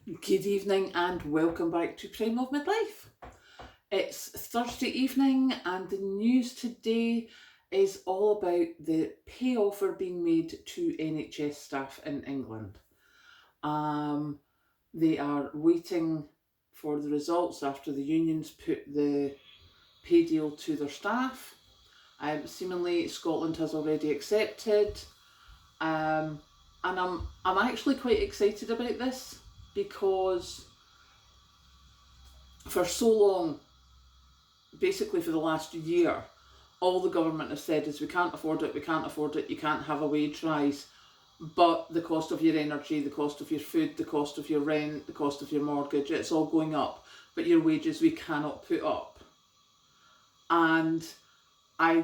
Good evening and welcome back to Prime of Midlife. It's Thursday evening and the news today is all about the pay offer being made to NHS staff in England. Um, they are waiting for the results after the unions put the pay deal to their staff. Seemingly Scotland has already accepted. Um, and I'm actually quite excited about this because for so long, basically for the last year, all the government has said is we can't afford it, we can't afford it, you can't have a wage rise, but the cost of your energy, the cost of your food, the cost of your rent, the cost of your mortgage, it's all going up, but your wages we cannot put up. And I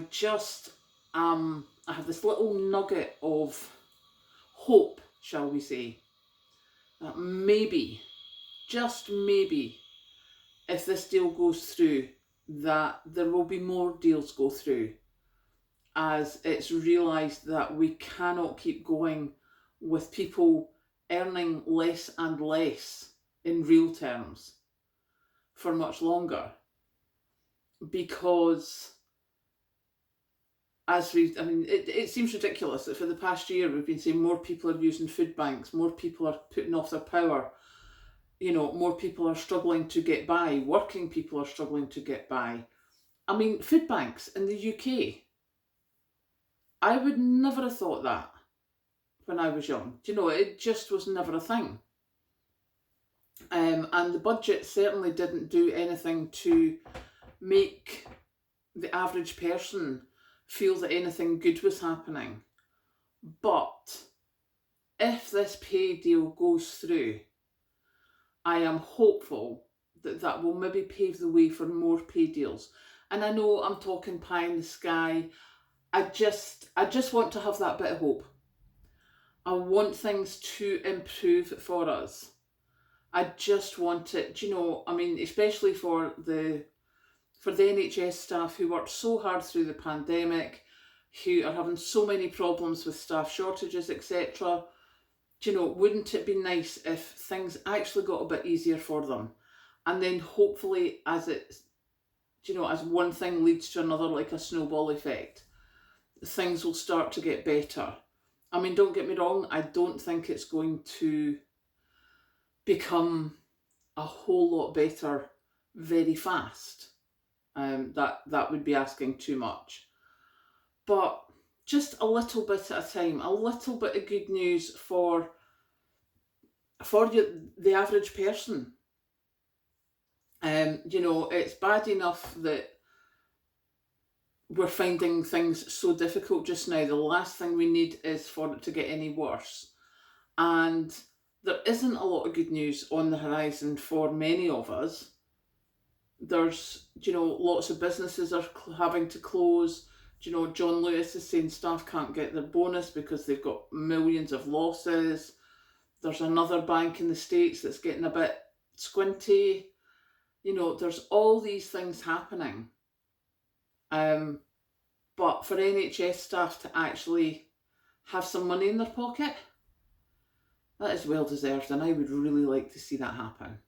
have this little nugget of hope, shall we say, that maybe, just maybe, if this deal goes through, that there will be more deals go through as it's realised that we cannot keep going with people earning less and less in real terms for much longer. Because it seems ridiculous that for the past year we've been saying more people are using food banks, more people are putting off their power, more people are struggling to get by, working people are struggling to get by. I mean, food banks in the UK, I would never have thought that when I was young. It just was never a thing. And the budget certainly didn't do anything to make the average person feel that anything good was happening. But if this pay deal goes through, I am hopeful that that will maybe pave the way for more pay deals. And I know I'm talking pie in the sky. I just want to have that bit of hope. I want things to improve for us. I just want it, especially for the NHS staff who worked so hard through the pandemic, who are having so many problems with staff shortages, etc. Wouldn't it be nice if things actually got a bit easier for them? And then hopefully as one thing leads to another, like a snowball effect, things will start to get better. I mean, don't get me wrong, I don't think it's going to become a whole lot better very fast. That would be asking too much. But just a little bit at a time, a little bit of good news for you, the average person. It's bad enough that we're finding things so difficult just now. The last thing we need is for it to get any worse. And there isn't a lot of good news on the horizon for many of us. There's, lots of businesses are having to close. John Lewis is saying staff can't get their bonus because they've got millions of losses. There's another bank in the States that's getting a bit squinty. There's all these things happening. But for NHS staff to actually have some money in their pocket, that is well deserved, and I would really like to see that happen.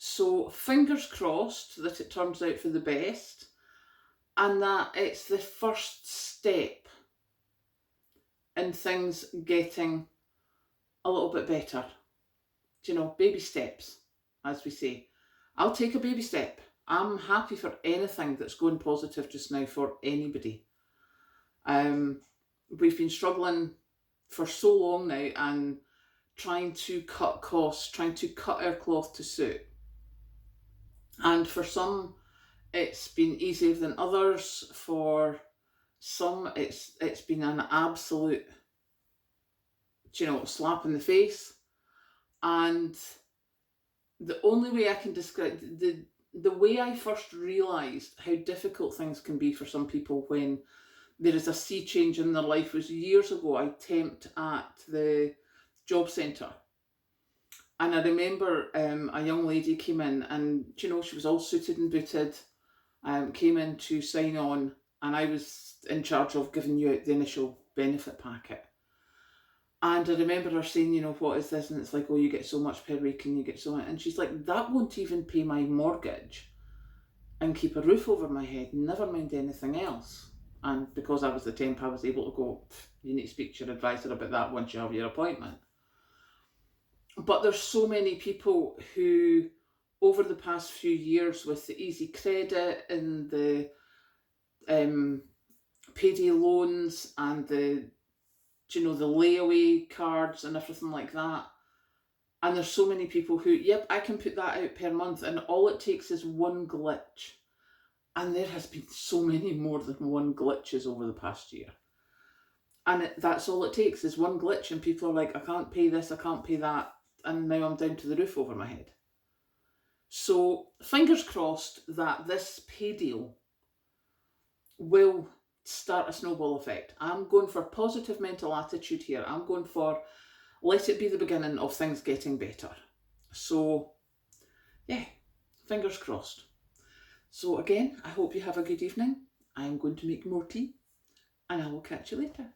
So fingers crossed that it turns out for the best and that it's the first step in things getting a little bit better. Baby steps, as we say. I'll take a baby step. I'm happy for anything that's going positive just now for anybody. We've been struggling for so long now and trying to cut costs, trying to cut our cloth to suit. And for some, it's been easier than others. For some, it's been an absolute, slap in the face. And the only way I can describe the way I first realised how difficult things can be for some people when there is a sea change in their life was years ago. I temped at the job centre. And I remember a young lady came in and, she was all suited and booted, came in to sign on, and I was in charge of giving you out the initial benefit packet. And I remember her saying, you know, what is this? And it's like, oh, you get so much per week and you get so much. And she's like, that won't even pay my mortgage and keep a roof over my head, never mind anything else. And because I was the temp, I was able to go, you need to speak to your advisor about that once you have your appointment. But there's so many people who, over the past few years, with the easy credit and the payday loans and the, you know, the layaway cards and everything like that. And there's so many people who, yep, I can put that out per month, and all it takes is one glitch. And there has been so many more than one glitches over the past year. And that's all it takes is one glitch, and people are like, I can't pay this, I can't pay that, and now I'm down to the roof over my head. So fingers crossed that this pay deal will start a snowball effect. I'm going for positive mental attitude here. I'm going for let it be the beginning of things getting better. So yeah, fingers crossed. So again, I hope you have a good evening. I'm going to make more tea and I will catch you later.